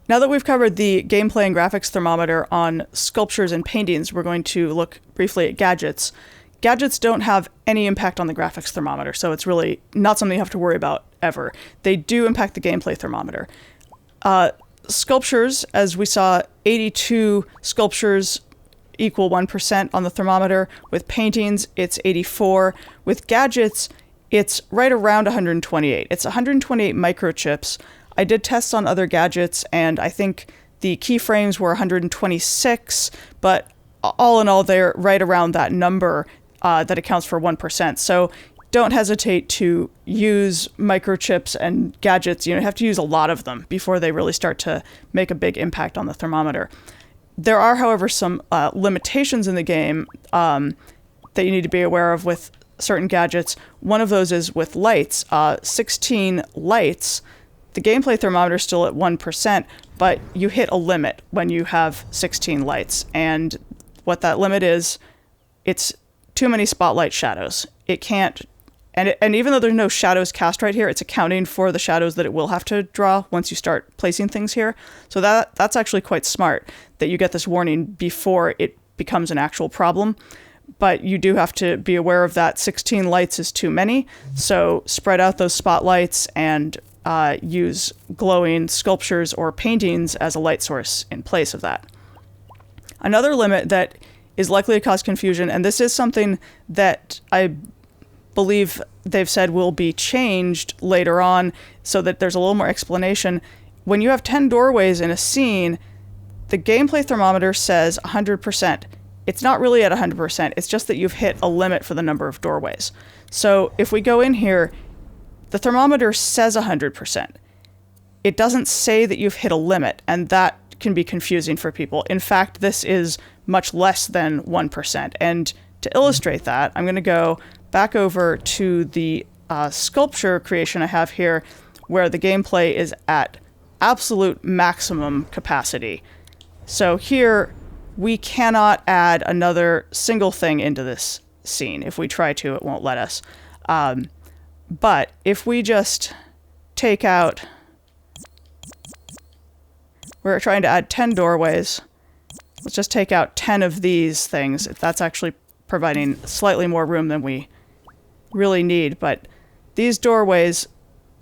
Now that we've covered the gameplay and graphics thermometer on sculptures and paintings, we're going to look briefly at gadgets. Gadgets don't have any impact on the graphics thermometer, so it's really not something you have to worry about ever. They do impact the gameplay thermometer. Sculptures, as we saw, 82 sculptures equal 1% on the thermometer. With paintings, it's 84. With gadgets, it's right around 128. It's 128 microchips. I did tests on other gadgets, and I think the keyframes were 126, but all in all, they're right around that number that accounts for 1%. So don't hesitate to use microchips and gadgets. You have to use a lot of them before they really start to make a big impact on the thermometer. There are, however, some limitations in the game that you need to be aware of with certain gadgets. One of those is with lights. 16 lights, the gameplay thermometer is still at 1%, but you hit a limit when you have 16 lights. And what that limit is, it's too many spotlight shadows. It can't, and even though there's no shadows cast right here, it's accounting for the shadows that it will have to draw once you start placing things here. So that's actually quite smart that you get this warning before it becomes an actual problem. But you do have to be aware of that. 16 lights is too many, so spread out those spotlights and use glowing sculptures or paintings as a light source in place of that. Another limit that is likely to cause confusion, and this is something that I believe they've said will be changed later on so that there's a little more explanation. When you have 10 doorways in a scene, the gameplay thermometer says 100%. It's not really at 100%, it's just that you've hit a limit for the number of doorways. So if we go in here, the thermometer says 100%. It doesn't say that you've hit a limit, and that can be confusing for people. In fact, this is much less than 1%. And to illustrate that, I'm going to go back over to the sculpture creation I have here, where the gameplay is at absolute maximum capacity. So here, we cannot add another single thing into this scene. If we try to, it won't let us. But if we just take out, we're trying to add 10 doorways. Let's just take out 10 of these things. That's actually providing slightly more room than we really need. But these doorways,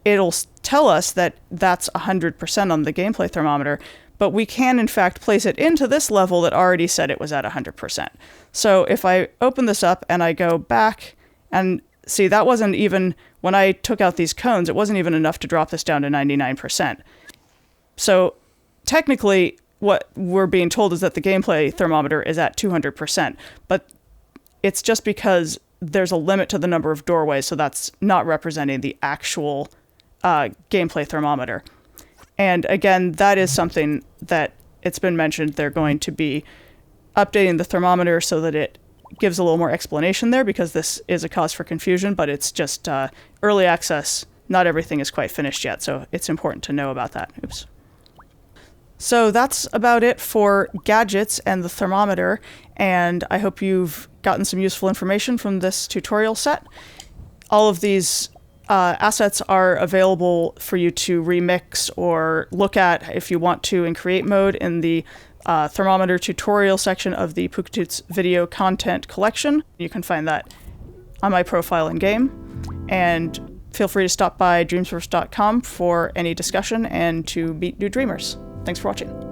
it'll tell us that that's 100% on the gameplay thermometer, but we can in fact place it into this level that already said it was at 100%. So if I open this up and I go back and see, that wasn't even, when I took out these cones, it wasn't even enough to drop this down to 99%. So technically, what we're being told is that the gameplay thermometer is at 200%, but it's just because there's a limit to the number of doorways, so that's not representing the actual gameplay thermometer. And again, that is something that it's been mentioned they're going to be updating the thermometer so that it gives a little more explanation there, because this is a cause for confusion, but it's just early access. Not everything is quite finished yet, so it's important to know about that. Oops. So that's about it for gadgets and the thermometer, and I hope you've gotten some useful information from this tutorial set. All of these assets are available for you to remix or look at if you want to in create mode in the thermometer tutorial section of the Pooka Tuts video content collection. You can find that on my profile in game, and feel free to stop by dreamsource.com for any discussion and to meet new dreamers. Thanks for watching.